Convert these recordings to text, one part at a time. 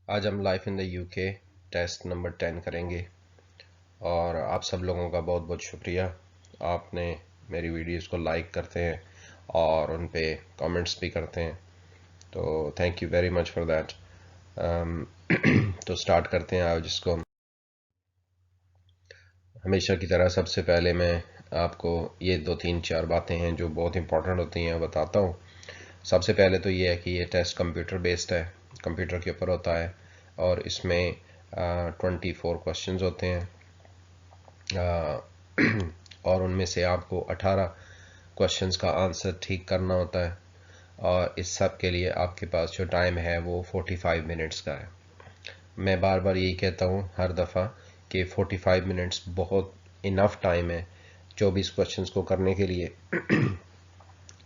आज हम life in the UK test number 10 करेंगे और आप सब लोगों का बहुत बहुत शुक्रिया। आपने मेरी वीडियोस को लाइक करते हैं और उन पे कमेंट्स भी करते हैं, तो thank you very much for that. तो स्टार्ट करते हैं आज इसको। हमेशा की तरह सबसे पहले मैं आपको ये 2 3 4 बातें हैं जो बहुत इंपॉर्टेंट होती हैं बताता हूँ। सबसे पहले तो ये है कि ये टेस्ट कंप्यूटर बेस्ड है, कंप्यूटर के ऊपर होता है और इसमें 24 क्वेश्चंस होते हैं और उनमें से आपको 18 क्वेश्चंस का आंसर ठीक करना होता है और इस सब के लिए आपके पास जो टाइम है वो 45 मिनट्स का है। मैं बार बार यही कहता हूँ हर दफ़ा कि 45 मिनट्स बहुत इनफ टाइम है 24 क्वेश्चंस को करने के लिए।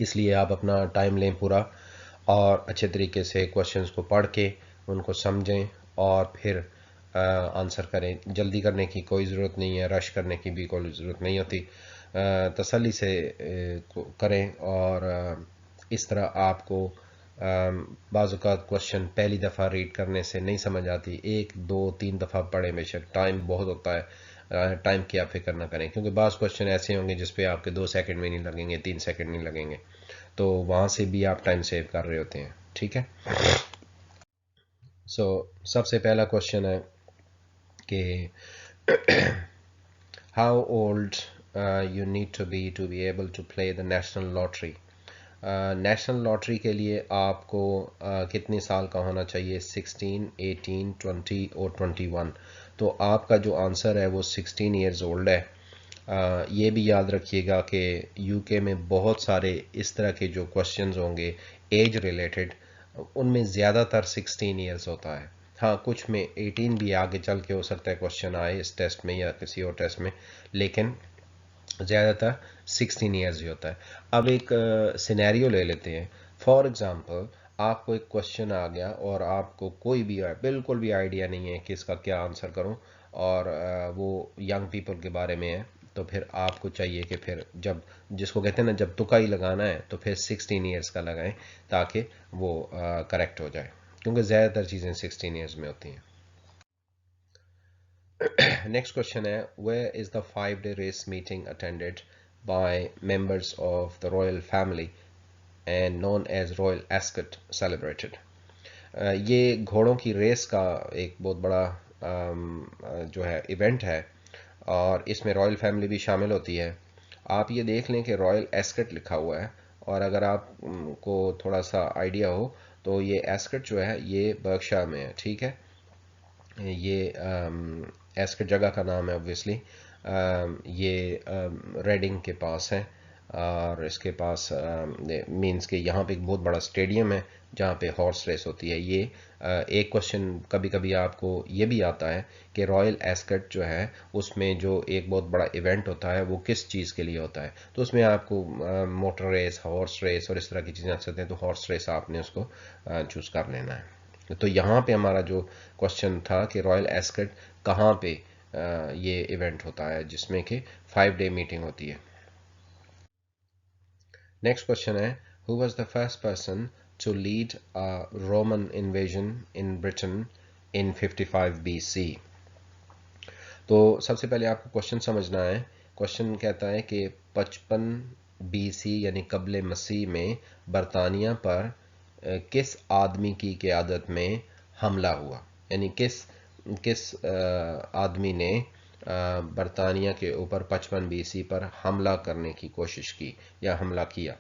इसलिए आप अपना टाइम लें पूरा और अच्छे तरीके से क्वेश्चंस को पढ़ के उनको समझें और फिर आंसर करें। जल्दी करने की कोई ज़रूरत नहीं है, रश करने की भी कोई ज़रूरत नहीं होती। तसल्ली से करें और इस तरह आपको बाज़ औक़ात क्वेश्चन पहली दफ़ा रीड करने से नहीं समझ आती, 1 2 3 दफ़ा पढ़ें बेशक, टाइम बहुत होता है। टाइम की आप फिक्र ना करें क्योंकि बाज़ क्वेश्चन ऐसे होंगे जिस पे आपके 2 सेकंड भी नहीं लगेंगे, 3 सेकंड नहीं लगेंगे, तो वहाँ से भी आप टाइम सेव कर रहे होते हैं। ठीक है। सबसे पहला क्वेश्चन है कि how old you need to be able to play the national lottery। National lottery के लिए आपको कितने साल का होना चाहिए? 16, 18, 20 और 21। तो आपका जो आंसर है वो 16 ईयर्स ओल्ड है। ये भी याद रखिएगा कि यूके में बहुत सारे इस तरह के जो क्वेश्चंस होंगे एज रिलेटेड, उनमें ज़्यादातर 16 ईयर्स होता है। हाँ, कुछ में 18 भी आगे चल के हो सकता है क्वेश्चन आए इस टेस्ट में या किसी और टेस्ट में, लेकिन ज़्यादातर 16 ईयर्स ही होता है। अब एक सिनेरियो ले लेते हैं। फॉर एग्ज़ाम्पल, आपको एक क्वेश्चन आ गया और आपको कोई भी बिल्कुल भी आइडिया नहीं है कि इसका क्या आंसर करूं, और वो यंग पीपल के बारे में है। तो फिर आपको चाहिए कि फिर जब, जिसको कहते हैं ना, जब तुक्का ही लगाना है तो फिर 16 ईयर्स का लगाएं ताकि वो करेक्ट हो जाए, क्योंकि ज़्यादातर चीज़ें 16 ईयर्स में होती हैं। नेक्स्ट क्वेश्चन है, where is the 5 day race meeting attended by members of the royal family and known as Royal Ascot celebrated. ये घोड़ों की रेस का एक बहुत बड़ा जो है इवेंट है और इसमें रॉयल फैमिली भी शामिल होती है। आप ये देख लें कि रॉयल एस्कट लिखा हुआ है, और अगर आपको थोड़ा सा आइडिया हो तो ये एस्कट जो है ये बर्कशायर में है। ठीक है, ये एस्कट जगह का नाम है ऑब्वियसली। ये रेडिंग के पास है और इसके पास मींस के यहाँ पे एक बहुत बड़ा स्टेडियम है जहाँ पे हॉर्स रेस होती है। ये एक क्वेश्चन कभी कभी आपको ये भी आता है कि रॉयल एस्कट जो है उसमें जो एक बहुत बड़ा इवेंट होता है वो किस चीज़ के लिए होता है। तो उसमें आपको मोटर रेस, हॉर्स रेस और इस तरह की चीज़ें आ सकते हैं, तो हॉर्स रेस आपने उसको चूज़ कर लेना है। तो यहाँ पे हमारा जो क्वेश्चन था कि रॉयल एस्कट कहाँ पे ये इवेंट होता है जिसमें कि 5 day मीटिंग होती है। नेक्स्ट क्वेश्चन है, who was the first person to lead a Roman invasion in Britain in 55 BC। तो सबसे पहले आपको क्वेश्चन समझना है। क्वेश्चन कहता है कि 55 BC यानी कबले मसीह में बरतानिया पर किस आदमी की क़यादत में हमला हुआ, यानी किस किस आदमी ने बरतानिया के ऊपर 55 BC पर हमला करने की कोशिश की या हमला किया।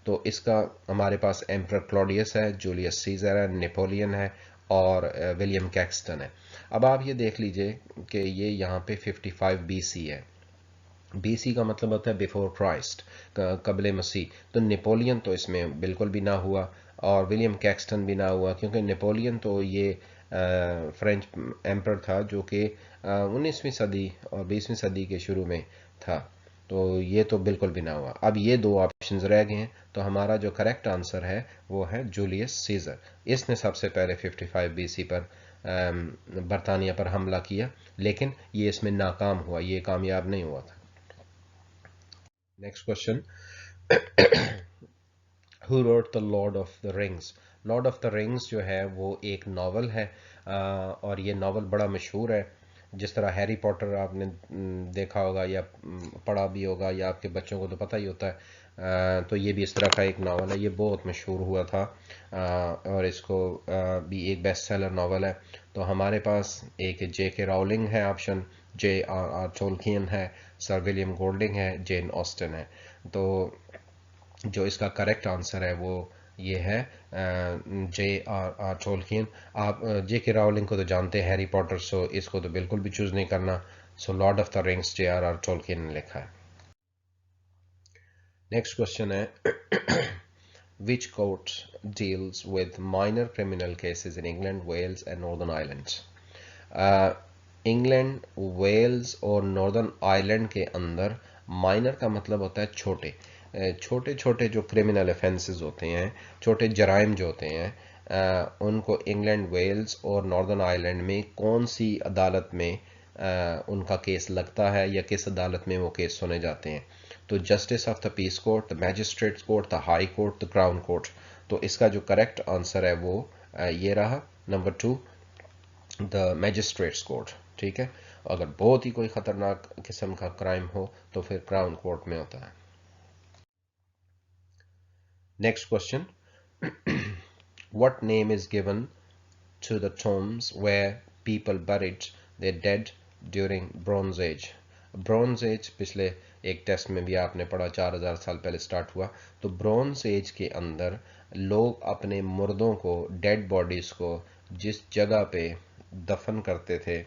तो इसका हमारे पास एम्परर क्लॉडियस है, जूलियस सीजर है, नेपोलियन है और विलियम कैक्सटन है। अब आप ये देख लीजिए कि ये यहाँ पे 55 BC है। BC का मतलब होता है बिफोर क्राइस्ट, कबले मसीह। तो नेपोलियन तो इसमें बिल्कुल भी ना हुआ और विलियम कैक्सटन भी ना हुआ, क्योंकि नेपोलियन तो ये फ्रेंच एम्पर था जो कि 19वीं सदी और 20वीं सदी के शुरू में था। तो ये तो बिल्कुल भी ना हुआ। अब ये दो ऑप्शंस रह गए हैं, तो हमारा जो करेक्ट आंसर है वो है जूलियस सीजर। इसने सबसे पहले 55 BC पर बरतानिया पर हमला किया, लेकिन ये इसमें नाकाम हुआ, ये कामयाब नहीं हुआ था। Next question, who wrote the Lord of the Rings? Lord of the rings जो है वो एक नावल है, और ये नावल बड़ा मशहूर है। जिस तरह हैरी पॉटर आपने देखा होगा या पढ़ा भी होगा, या आपके बच्चों को तो पता ही होता है, तो ये भी इस तरह का एक नावल है, ये बहुत मशहूर हुआ था, और इसको भी एक बेस्ट सेलर नावल है। तो हमारे पास एक J.K. राउलिंग है ऑप्शन, J.R.R. टोल्कियन है, सर विलियम गोल्डिंग है, जेन ऑस्टन है। तो जो इसका करेक्ट आंसर है वो ये है J.R.R. टोल्कियन। आप J.K. राउलिंग को तो जानते हैं, हैरी पॉटर, सो इसको तो बिल्कुल भी चूज नहीं करना। So Lord of the Rings J.R.R. Tolkien ने लिखा है। नेक्स्ट क्वेश्चन है which court deals with minor criminal cases in England, Wales and Northern Ireland? England, Wales और नॉर्दर्न आयरलैंड के अंदर माइनर का मतलब होता है छोटे, छोटे छोटे जो क्रिमिनल ऑफेंसेस होते हैं, छोटे जराइम जो होते हैं, उनको इंग्लैंड, वेल्स और नॉर्दर्न आयरलैंड में कौन सी अदालत में उनका केस लगता है, या किस अदालत में वो केस सुने जाते हैं। तो justice of the peace court, the magistrates court, the High Court, the Crown Court. तो इसका जो करेक्ट आंसर है वो ये रहा, नंबर 2, द मैजिस्ट्रेट्स कोर्ट। ठीक है, अगर बहुत ही कोई खतरनाक किस्म का क्राइम हो तो फिर क्राउन कोर्ट में होता है। Next question, what name is given to the tombs where people buried their dead during Bronze Age? Bronze age पिछले एक टेस्ट में भी आपने पढ़ा, 4000 साल पहले स्टार्ट हुआ। तो ब्रॉन्ज एज के अंदर लोग अपने मुर्दों को, डेड बॉडीज को जिस जगह पे दफन करते थे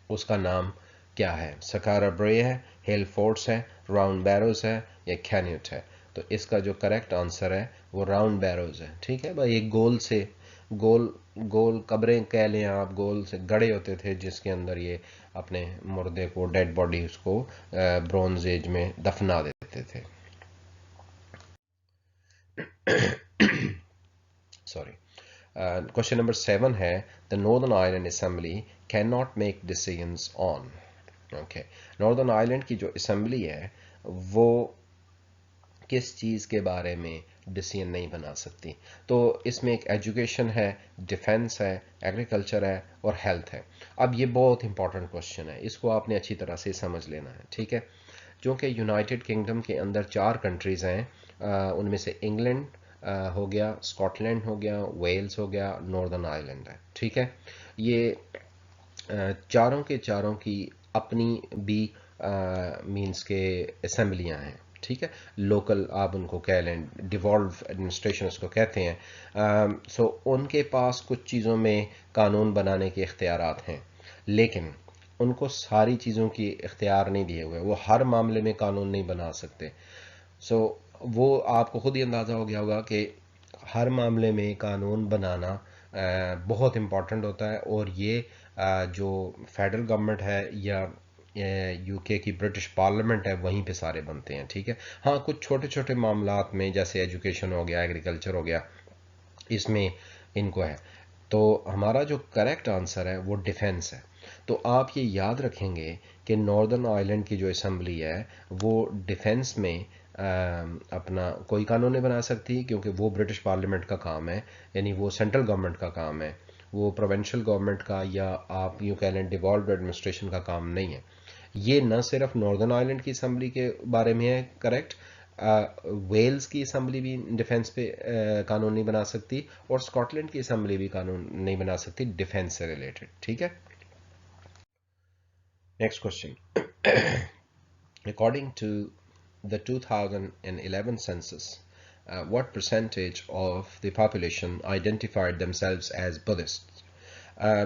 उसका नाम क्या है? सकारा ब्रे है, हिल फोर्ट्स है, राउंड बैरोज है, या कैन्यूट है? तो इसका जो करेक्ट आंसर है वो राउंड बैरोज है। ठीक है भाई, एक गोल से गोल गोल कब्रें कह लें आप, गोल से गड़े होते थे जिसके अंदर ये अपने मुर्दे को, डेड बॉडीज को ब्रॉन्ज एज में दफना देते थे। सॉरी। क्वेश्चन नंबर 7 है, the northern Ireland assembly can not make decisions on. Okay, northern Ireland की जो असेंबली है वो किस चीज़ के बारे में डिसीजन नहीं बना सकती? तो इसमें एक एजुकेशन है, डिफेंस है, एग्रीकल्चर है और हेल्थ है। अब ये बहुत इंपॉर्टेंट क्वेश्चन है, इसको आपने अच्छी तरह से समझ लेना है। ठीक है, क्योंकि यूनाइटेड किंगडम के अंदर 4 कंट्रीज़ हैं, उनमें से इंग्लैंड हो गया, स्कॉटलैंड हो गया, वेल्स हो गया, नॉर्दर्न आयरलैंड है। ठीक है, ये चारों के चारों की अपनी भी मींस के असेंबलियां हैं। ठीक है, लोकल आप उनको कह लें, डिवॉल्व एडमिनिस्ट्रेशन उसको कहते हैं। सो उनके पास कुछ चीज़ों में कानून बनाने के इख्तियारात हैं, लेकिन उनको सारी चीज़ों की इख्तियार नहीं दिए हुए, वो हर मामले में कानून नहीं बना सकते। सो वो आपको खुद ही अंदाज़ा हो गया होगा कि हर मामले में कानून बनाना बहुत इम्पॉर्टेंट होता है, और ये जो फेडरल गवर्नमेंट है या यूके की ब्रिटिश पार्लियामेंट है वहीं पे सारे बनते हैं। ठीक है, हाँ कुछ छोटे छोटे मामलात में जैसे एजुकेशन हो गया, एग्रीकल्चर हो गया, इसमें इनको है। तो हमारा जो करेक्ट आंसर है वो डिफेंस है। तो आप ये याद रखेंगे कि नॉर्दर्न आयरलैंड की जो असेंबली है वो डिफेंस में अपना कोई कानून नहीं बना सकती, क्योंकि वो ब्रिटिश पार्लियामेंट का काम है, यानी वो सेंट्रल गवर्नमेंट का काम है, वो प्रोविंशियल गवर्नमेंट का या आप यूँ कह लें डिवॉल्व्ड एडमिनिस्ट्रेशन का काम नहीं है। ये न सिर्फ नॉर्दर्न आयरलैंड की असम्बली के बारे में है करेक्ट, वेल्स की असम्बली भी डिफेंस पे कानून नहीं बना सकती, और स्कॉटलैंड की असम्बली भी कानून नहीं बना सकती डिफेंस से रिलेटेड। ठीक है, next question, according to the 2011 census, what percentage of the population identified themselves as Buddhists?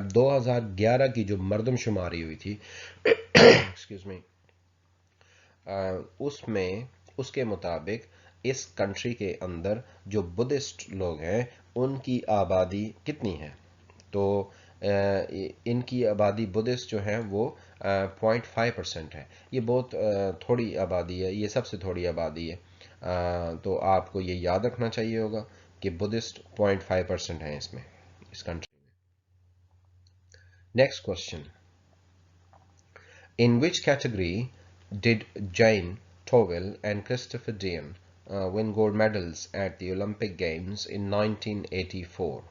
2011 की जो मर्दमशुमारी हुई थी एक्सक्यूज मी, उसमें उसके मुताबिक इस कंट्री के अंदर जो बुद्धिस्ट लोग हैं उनकी आबादी कितनी है? तो इनकी आबादी बुद्धिस्ट जो है वो 0.5% है। ये बहुत थोड़ी आबादी है, ये सबसे थोड़ी आबादी है। तो आपको ये याद रखना चाहिए होगा कि बुद्धिस्ट 0.5% है इसमें, इस कंट्री में। Next question, in which category did Jane Towell and Christopher Dean win gold medals at the Olympic Games in 1984.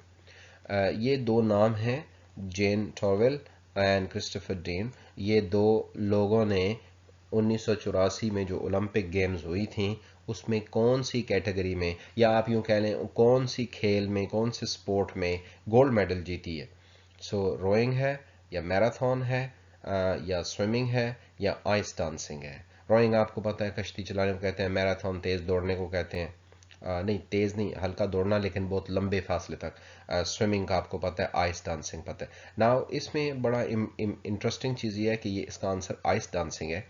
ये दो नाम हैं, जेन टॉरवेल एंड क्रिस्टोफर डेन। ये दो लोगों ने 1984 में जो ओलंपिक गेम्स हुई थी उसमें कौन सी कैटेगरी में, या आप यूं कह लें कौन सी खेल में, कौन से स्पोर्ट में गोल्ड मेडल जीती है। सो रोइंग है, या मैराथन है, या स्विमिंग है, या आइस डांसिंग है। रोइंग आपको पता है कश्ती चलाने को कहते हैं, मैराथन तेज़ दौड़ने को कहते हैं, नहीं तेज़ नहीं, हल्का दौड़ना लेकिन बहुत लंबे फासले तक। स्विमिंग का आपको पता है, आइस डांसिंग पता है। नाउ इसमें बड़ा इंटरेस्टिंग चीज़ ये है कि ये इसका आंसर आइस डांसिंग है।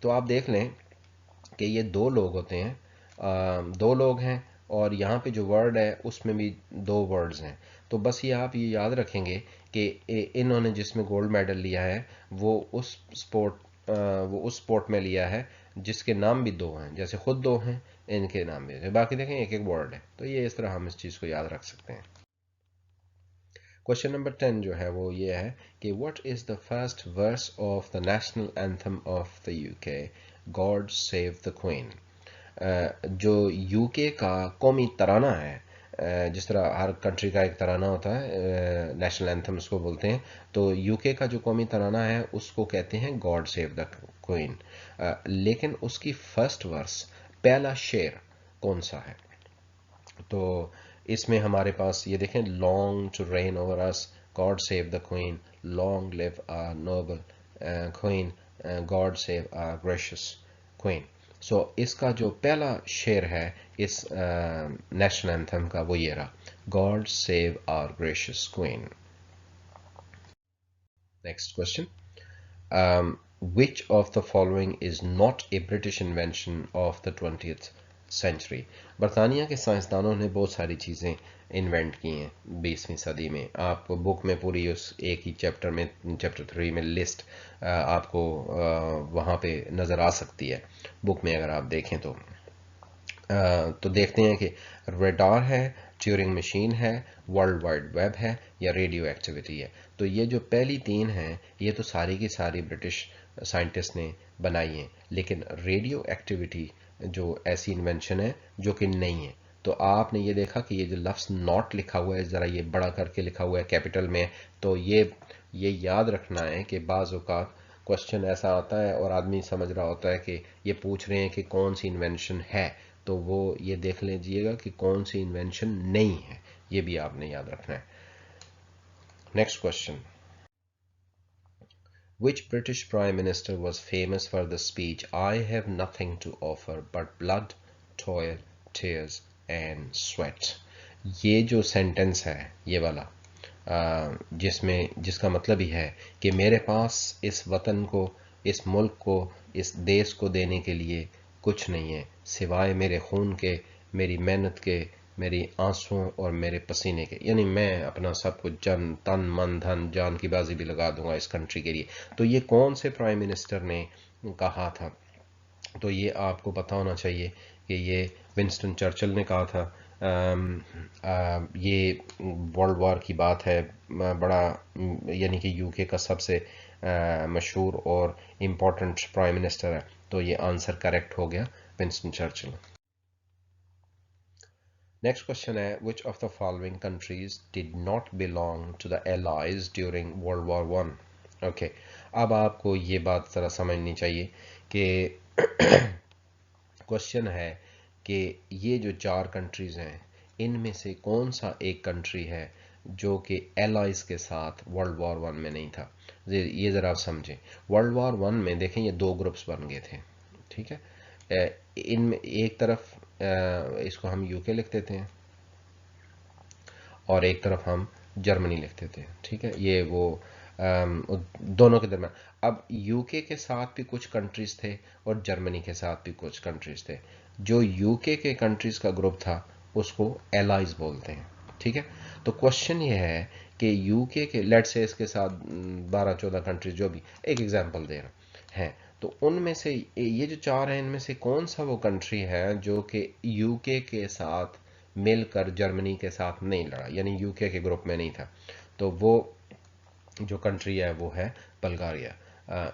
तो आप देख लें कि ये दो लोग होते हैं, दो लोग हैं, और यहाँ पे जो वर्ड है उसमें भी दो वर्ड्स हैं। तो बस ये आप ये याद रखेंगे कि इन्होंने जिसमें गोल्ड मेडल लिया है वो उस स्पोर्ट में लिया है जिसके नाम भी दो हैं, जैसे खुद दो हैं, इनके नाम भी हैं। बाकी देखें एक एक वर्ड है, तो ये इस तरह हम इस चीज़ को याद रख सकते हैं। क्वेश्चन नंबर 10 जो है वो ये है कि what is the first verse of the national anthem of the UK, God save the Queen. जो यूके का कौमी तराना है, जिस तरह हर कंट्री का एक तराना होता है, नेशनल एंथम उसको बोलते हैं, तो यूके का जो कौमी तराना है उसको कहते हैं गॉड सेव द क्वीन। लेकिन उसकी फर्स्ट वर्स, पहला शेर कौन सा है? तो इसमें हमारे पास ये देखें, long to reign over us, God save the queen, long live our noble queen, God save our gracious queen. So इसका जो पहला शेर है इस नेशनल एंथम का वो ये रहा, God save our gracious Queen. Next question, which of the following is not a British invention of the 20th century? बरतानिया के साइंसदानों ने बहुत सारी चीज़ें इन्वेंट की हैं 20वीं सदी में। आपको बुक में पूरी उस एक ही चैप्टर में, चैप्टर 3 में लिस्ट आपको वहाँ पे नज़र आ सकती है बुक में अगर आप देखें तो। तो देखते हैं कि रेडार है, ट्यूरिंग मशीन है, वर्ल्ड वाइड वेब है, या रेडियो एक्टिविटी है। तो ये जो पहली तीन हैं ये तो सारी की सारी ब्रिटिश साइंटिस्ट ने बनाई हैं, लेकिन रेडियो एक्टिविटी जो ऐसी इन्वेंशन है जो कि नहीं है। तो आपने ये देखा कि ये जो लफ्ज़ नॉट लिखा हुआ है, ज़रा ये बड़ा करके लिखा हुआ है कैपिटल में, तो ये याद रखना है कि बाज़ औक़ात क्वेश्चन ऐसा आता है और आदमी समझ रहा होता है कि ये पूछ रहे हैं कि कौन सी इन्वेंशन है, तो वो ये देख लीजिएगा कि कौन सी इन्वेंशन नहीं है, ये भी आपने याद रखना है। Next question, Which British Prime Minister was famous for the speech, I have nothing to offer but blood, toil, tears and sweat? ये जो सेंटेंस है ये वाला, जिसका मतलब ही है कि मेरे पास इस वतन को, इस मुल्क को, इस देश को देने के लिए कुछ नहीं है सिवाय मेरे खून के, मेरी मेहनत के, मेरी आंसुओं और मेरे पसीने के, यानी मैं अपना सब कुछ जन तन मन धन जान की बाजी भी लगा दूंगा इस कंट्री के लिए। तो ये कौन से प्राइम मिनिस्टर ने कहा था? तो ये आपको पता होना चाहिए कि ये विंस्टन चर्चिल ने कहा था। ये वर्ल्ड वॉर की बात है, बड़ा यानी कि यूके का सबसे मशहूर और इम्पोर्टेंट प्राइम मिनिस्टर है, तो ये आंसर करेक्ट हो गया, विंस्टन चर्चिल। नेक्स्ट क्वेश्चन है, which of the following countries did not belong to the Allies during World War I? Okay, अब आपको ये बात ज़रा समझनी चाहिए कि क्वेश्चन है कि ये जो चार कंट्रीज़ हैं इनमें से कौन सा एक कंट्री है जो कि एलाइज के साथ वर्ल्ड वॉर वन में नहीं था। ये ज़रा आप समझें, वर्ल्ड वॉर वन में देखें ये दो ग्रुप्स बन गए थे, ठीक है। इनमें एक तरफ इसको हम यूके लिख देते हैं और एक तरफ हम जर्मनी लिख देते हैं, ठीक है। ये वो दोनों के दरम्यान, अब यूके के साथ भी कुछ कंट्रीज थे और जर्मनी के साथ भी कुछ कंट्रीज थे। जो यूके के कंट्रीज का ग्रुप था उसको एलाइज बोलते हैं, ठीक है। तो क्वेश्चन ये है कि यूके के लेट से इसके साथ 12-14 कंट्रीज जो भी, एक एग्जांपल दे रहा है, तो उनमें से ये जो चार हैं इनमें से कौन सा वो कंट्री है जो कि यूके के साथ मिलकर जर्मनी के साथ नहीं लड़ा, यानी यूके के ग्रुप में नहीं था। तो वो जो कंट्री है वो है बल्गारिया।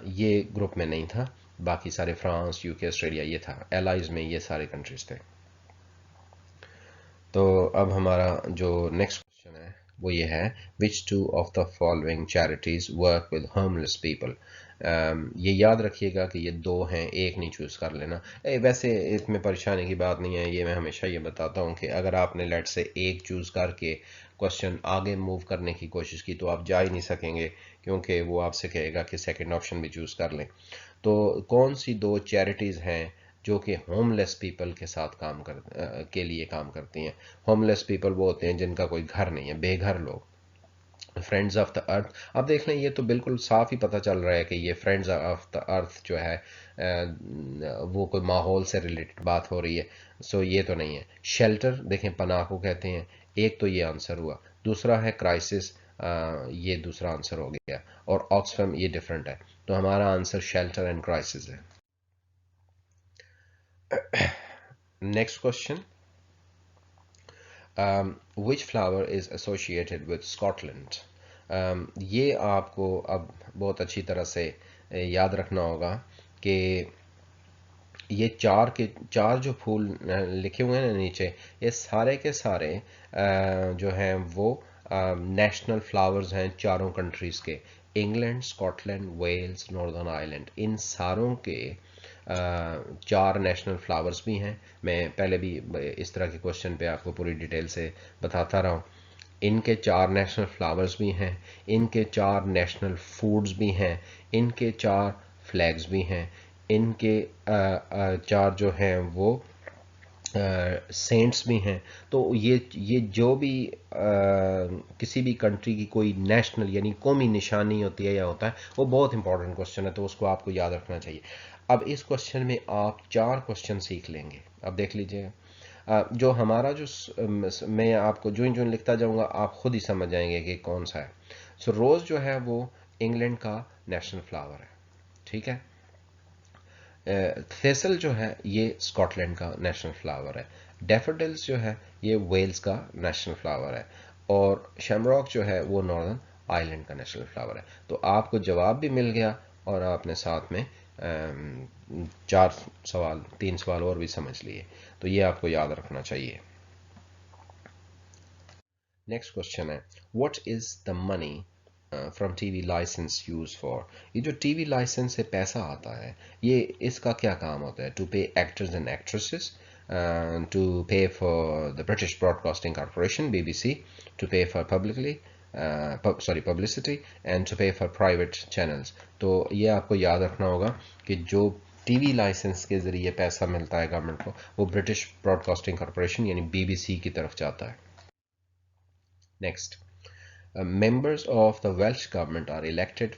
ये ग्रुप में नहीं था, बाकी सारे फ्रांस, यूके, ऑस्ट्रेलिया ये था, एलाइज में ये सारे कंट्रीज थे। तो अब हमारा जो नेक्स्ट क्वेश्चन है वो ये है, which two of the following charities work with homeless people. ये याद रखिएगा कि ये दो हैं, एक नहीं चूज़ कर लेना। वैसे इसमें परेशानी की बात नहीं है, ये मैं हमेशा ये बताता हूँ कि अगर आपने लेट से एक चूज़ करके क्वेश्चन आगे मूव करने की कोशिश की तो आप जा ही नहीं सकेंगे, क्योंकि वो आपसे कहेगा कि सेकंड ऑप्शन भी चूज़ कर लें। तो कौन सी दो चैरिटीज़ हैं जो कि होमलेस पीपल के साथ के लिए काम करती हैं। होमलेस पीपल वो होते हैं जिनका कोई घर नहीं है, बेघर लोग। फ्रेंड्स ऑफ द अर्थ, अब देख लें ये तो बिल्कुल साफ ही पता चल रहा है कि ये फ्रेंड्स ऑफ द अर्थ जो है वो कोई माहौल से रिलेटेड बात हो रही है। सो ये तो नहीं है। शेल्टर देखें, पनाह को कहते हैं, एक तो ये आंसर हुआ। दूसरा है क्राइसिस, ये दूसरा आंसर हो गया। और ऑक्सफैम ये डिफरेंट है, तो हमारा आंसर शेल्टर एंड क्राइसिस है। Next question, which flower is associated with Scotland? ये आपको अब बहुत अच्छी तरह से याद रखना होगा कि ये चार जो फूल लिखे हुए हैं ना नीचे, ये सारे के सारे जो हैं वो नेशनल फ्लावर्स हैं चारों कंट्रीज़ के। England, Scotland, Wales, Northern Ireland, इन सारों के चार नेशनल फ्लावर्स भी हैं। मैं पहले भी इस तरह के क्वेश्चन पे आपको पूरी डिटेल से बताता रहा हूँ। इनके चार नेशनल फ्लावर्स भी हैं, इनके चार नेशनल फूड्स भी हैं, इनके चार फ्लैग्स भी हैं, इनके चार जो हैं वो सेंट्स भी हैं। तो ये जो भी किसी भी कंट्री की कोई नेशनल यानी कौमी निशानी होती है या होता है, वो बहुत इंपॉर्टेंट क्वेश्चन है, तो उसको आपको याद रखना चाहिए। अब इस क्वेश्चन में आप चार क्वेश्चन सीख लेंगे। अब देख लीजिए, जो हमारा मैं आपको जो जो लिखता जाऊंगा आप खुद ही समझ जाएंगे कि कौन सा है। सो रोज़ जो है वो इंग्लैंड का नेशनल फ्लावर है, ठीक है। थेसल जो है ये स्कॉटलैंड का नेशनल फ्लावर है। डेफोडिल्स जो है ये वेल्स का नेशनल फ्लावर है। और शैमरॉक जो है वो नॉर्दर्न आयरलैंड का नेशनल फ्लावर है। तो आपको जवाब भी मिल गया और आपने साथ में तीन सवाल और भी समझ लिए। तो ये आपको याद रखना चाहिए। नेक्स्ट क्वेश्चन है, what is the money from TV licence use for. ये जो टीवी लाइसेंस से पैसा आता है, ये इसका क्या काम होता है? टू पे actors and actresses, to pay for the British Broadcasting Corporation (BBC), to pay for publicity, and to pay for private channels. तो ये आपको याद रखना होगा कि जो टीवी लाइसेंस के जरिए पैसा मिलता है गवर्नमेंट को, वो ब्रिटिश ब्रॉडकास्टिंग कॉर्पोरेशन यानी BBC की तरफ जाता है। Next, members of the Welsh government are elected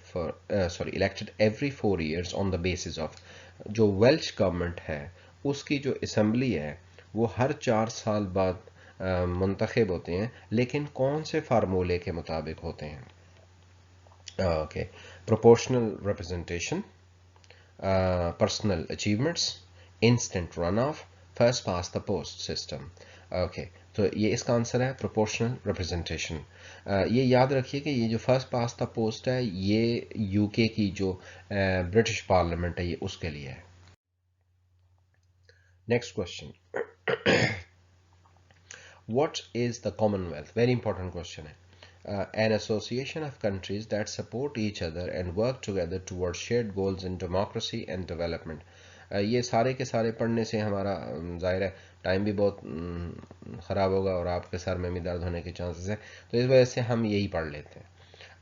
every 4 years on the basis of। जो वेल्श गवर्नमेंट है उसकी जो असम्बली है वो हर 4 साल बाद मुंतखब होते हैं, लेकिन कौन से फार्मूले के मुताबिक होते हैं? Okay, proportional representation, personal achievements, instant run of, first pass the post system. Okay, तो ये इसका आंसर है प्रोपोर्शनल रिप्रेजेंटेशन। ये याद रखिए कि ये जो फर्स्ट पास द पोस्ट है ये यूके की जो ब्रिटिश पार्लियामेंट है ये उसके लिए है। Next question, what is the Commonwealth? Very important question है। An association of countries that support each other and work together towards shared goals in democracy and development। ये सारे के सारे पढ़ने से हमारा ज़ाहिर है टाइम भी बहुत ख़राब होगा और आपके सर में भी दर्द होने के चांसेस है, तो इस वजह से हम यही पढ़ लेते हैं।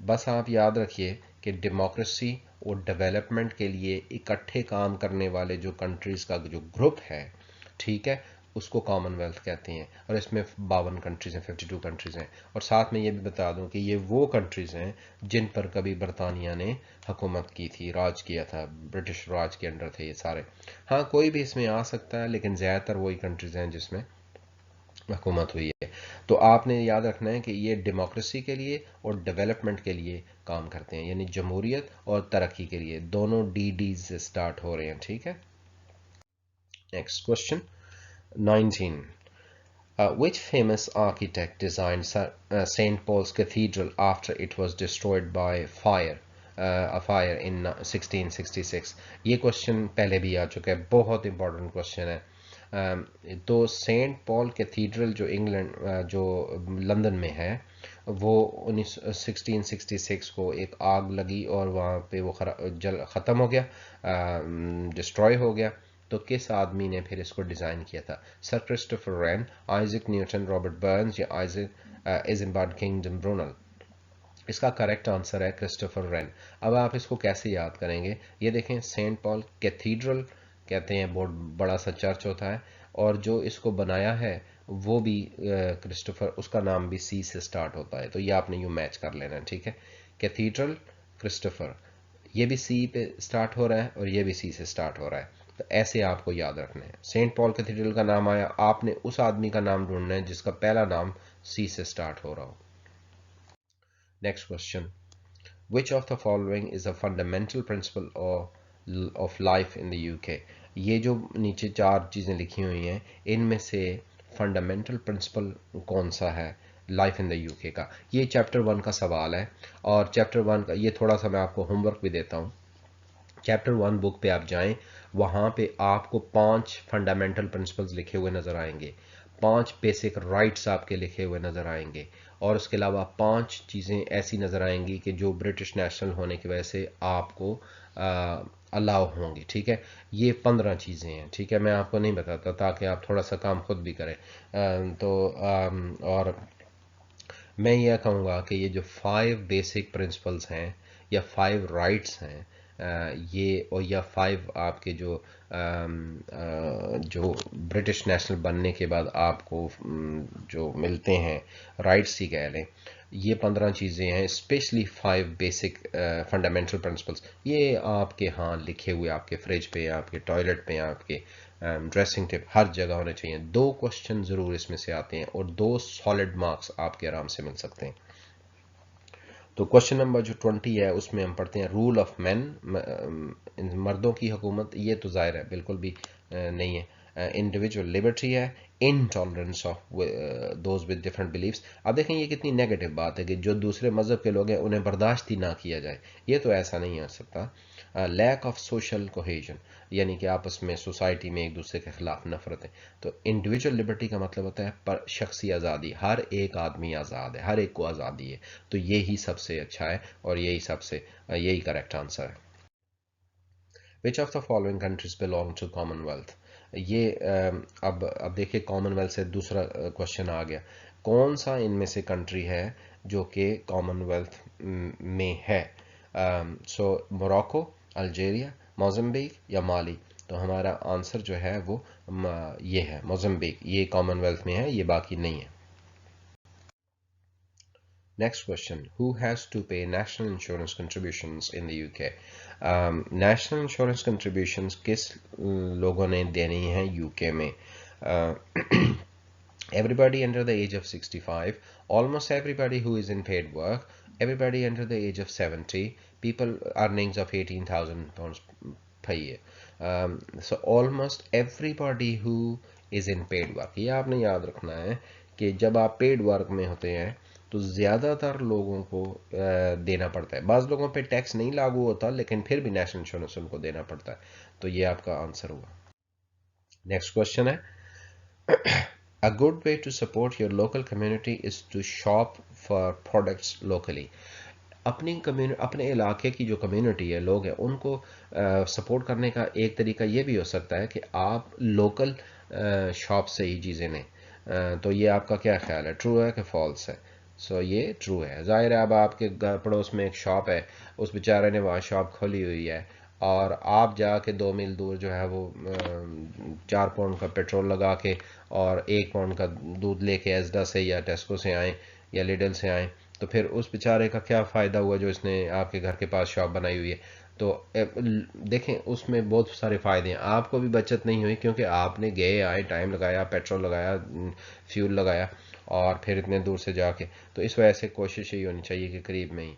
बस आप याद रखिए कि डेमोक्रेसी और डेवलपमेंट के लिए इकट्ठे काम करने वाले जो कंट्रीज़ का जो ग्रुप है, ठीक है, उसको कॉमनवेल्थ कहते हैं। और इसमें 52 कंट्रीज़ हैं, 52 कंट्रीज़ हैं। और साथ में ये भी बता दूं कि ये वो कंट्रीज़ हैं जिन पर कभी बरतानिया ने हुकूमत की थी, राज किया था, ब्रिटिश राज के अंडर थे ये सारे। हाँ, कोई भी इसमें आ सकता है, लेकिन ज़्यादातर वही कंट्रीज़ हैं जिसमें हुकूमत हुई है। तो आपने याद रखना है कि ये डेमोक्रेसी के लिए और डेवलपमेंट के लिए काम करते हैं, यानी जमहूरियत और तरक्की के लिए। दोनों डी से स्टार्ट हो रहे हैं, ठीक है। Next question 19, which famous architect designed St. Paul's Cathedral after it was destroyed by a fire in 1666? ये क्वेश्चन पहले भी आ चुका है, बहुत इंपॉर्टेंट क्वेश्चन है। तो सेंट पॉल कैथीड्रल जो इंग्लैंड जो लंदन में है, वो 1666 को एक आग लगी और वहाँ पे वो ख़त्म हो गया, डिस्ट्रॉय हो गया। तो किस आदमी ने फिर इसको डिज़ाइन किया था? Sir Christopher rain, Isaac Newton, Robert Burns या आइजक इजनबर्ग किंगडम ब्रूनल? इसका करेक्ट आंसर है क्रिस्टोफर रेन। अब आप इसको कैसे याद करेंगे? ये देखें, सेंट पॉल कैथीड्रल कहते हैं, बहुत बड़ा सा चर्च होता है, और जो इसको बनाया है वो भी क्रिस्टोफर, उसका नाम भी सी से स्टार्ट होता है, तो ये आपने यूँ मैच कर लेना, ठीक है। कैथीड्रल, क्रिस्टोफर, ये भी सी पे स्टार्ट हो रहा है और ये भी सी से स्टार्ट हो रहा है, तो ऐसे आपको याद रखना है। सेंट पॉल कैथीड्रल का नाम आया, आपने उस आदमी का नाम ढूंढना है जिसका पहला नाम सी से स्टार्ट हो रहा हो। Next question, Which of the following is a fundamental principle of life in the UK? ये जो नीचे चार चीज़ें लिखी हुई हैं, इनमें से फंडामेंटल प्रिंसिपल कौन सा है लाइफ इन द यूके का? ये चैप्टर 1 का सवाल है, और चैप्टर 1 का ये थोड़ा सा मैं आपको होमवर्क भी देता हूँ। चैप्टर 1 बुक पे आप जाएं, वहाँ पे आपको 5 फंडामेंटल प्रिंसिपल्स लिखे हुए नज़र आएंगे, 5 बेसिक राइट्स आपके लिखे हुए नज़र आएंगे, और उसके अलावा 5 चीज़ें ऐसी नज़र आएंगी कि जो ब्रिटिश नेशनल होने की वजह से आपको अलाउ होंगी, ठीक है। ये 15 चीज़ें हैं, ठीक है, मैं आपको नहीं बताता ताकि आप थोड़ा सा काम खुद भी करें। और मैं यह कहूँगा कि ये जो 5 बेसिक प्रिंसिपल्स हैं या 5 राइट्स हैं, ये और या 5 आपके जो ब्रिटिश नेशनल बनने के बाद आपको जो मिलते हैं राइट्स ही कह लें, ये 15 चीज़ें हैं, स्पेशली 5 बेसिक फंडामेंटल प्रिंसिपल्स। ये आपके यहाँ लिखे हुए आपके फ्रिज पे, आपके टॉयलेट पे, आपके ड्रेसिंग टिप, हर जगह होने चाहिए। 2 क्वेश्चन ज़रूर इसमें से आते हैं और 2 सॉलिड मार्क्स आपके आराम से मिल सकते हैं। तो क्वेश्चन नंबर जो 20 है उसमें हम पढ़ते हैं रूल ऑफ मैन, मर्दों की हुकूमत। ये तो जाहिर है बिल्कुल भी नहीं है। इंडिविजुअल लिबर्टी है, intolerance of those with different believes. अब देखें ये कितनी नेगेटिव बात है कि जो दूसरे मज़हब के लोग हैं उन्हें बर्दाश्त ही ना किया जाए, ये तो ऐसा नहीं हो सकता। लैक ऑफ सोशल कोहेजन, यानी कि आपस में सोसाइटी में एक दूसरे के खिलाफ नफरत है। तो इंडिविजुअल लिबर्टी का मतलब होता है पर शख्सी आज़ादी, हर एक आदमी आज़ाद है, हर एक को आज़ादी है, तो यही सबसे अच्छा है और यही करेक्ट आंसर है। Which of the following countries belong to Commonwealth? ये अब देखिए कॉमनवेल्थ से दूसरा क्वेश्चन आ गया, कौन सा इनमें से कंट्री है जो कि कॉमनवेल्थ में है? सो मोरक्को, अल्जीरिया, मोज़म्बिक या माली? तो हमारा आंसर जो है वो ये है मोज़म्बिक, ये कॉमनवेल्थ में है, ये बाकी नहीं है। Next question, who has to pay national insurance contributions in the UK? National insurance contributions किस लोगों ने देनी है यूके में? Everybody under the age of 65, almost everybody who is in paid work, everybody under the age of 70, people earnings of £18,000 per year. So almost everybody who is in paid work. ये आपने याद रखना है कि जब आप paid work में होते हैं तो ज़्यादातर लोगों को देना पड़ता है। बाज़ लोगों पे टैक्स नहीं लागू होता लेकिन फिर भी नेशनल इंश्योरेंस उनको देना पड़ता है, तो ये आपका आंसर हुआ। नेक्स्ट क्वेश्चन है, A good way to support your local community is to shop for products locally. अपने इलाके की जो कम्युनिटी है, लोग हैं, उनको सपोर्ट करने का एक तरीका ये भी हो सकता है कि आप लोकल शॉप से ही चीज़ें लें। तो ये आपका क्या ख्याल है, ट्रू है कि फॉल्स है? सो ये ट्रू है। ज़ाहिर है अब आपके घर पड़ोस में एक शॉप है, उस बेचारे ने वहाँ शॉप खोली हुई है, और आप जाके 2 मील दूर जो है वो 4 पाउंड का पेट्रोल लगा के और 1 पाउंड का दूध लेके एजडा से या टेस्को से आए या लिडल से आए, तो फिर उस बेचारे का क्या फ़ायदा हुआ जो इसने आपके घर के पास शॉप बनाई हुई है? तो देखें उसमें बहुत सारे फ़ायदे हैं, आपको भी बचत नहीं हुई क्योंकि आपने गए आए, टाइम लगाया, पेट्रोल लगाया, फ्यूल लगाया, और फिर इतने दूर से जाके, तो इस वजह से कोशिश यही होनी चाहिए कि करीब में ही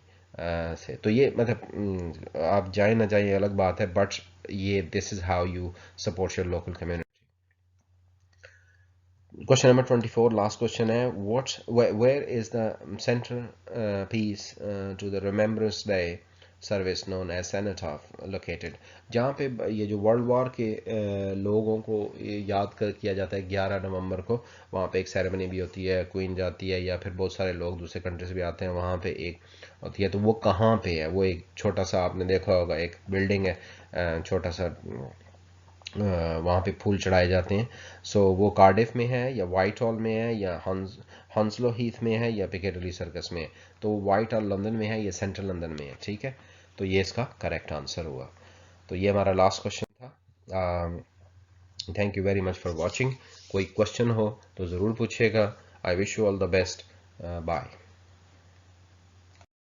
से, तो ये मतलब आप जाए ना जाए अलग बात है, बट ये this is how you support your local community. Question number 24, last question है, where is the center piece to the Remembrance Day service known as Cenotaph located, जहाँ पे ये जो वर्ल्ड वॉर के लोगों को याद किया जाता है 11 नवंबर को, वहाँ पे एक सेरेमनी भी होती है, क्वीन जाती है या फिर बहुत सारे लोग दूसरे कंट्री से भी आते हैं, वहाँ पे एक होती है। तो वो कहाँ पे है? वो एक छोटा सा, आपने देखा होगा एक बिल्डिंग है छोटा सा, वहाँ पे फूल चढ़ाए जाते हैं। सो वो कार्डिफ में है या वाइट हॉल में है या हंसलो हीथ में है या पिकेडिली सर्कस में है? तो वाइट हॉल लंदन में है या सेंट्रल लंदन में है, ठीक है। तो ये इसका करेक्ट आंसर हुआ। तो ये हमारा लास्ट क्वेश्चन था। Thank you very much for watching. कोई क्वेश्चन हो तो ज़रूर पूछिएगा। I wish you all the best. Bye.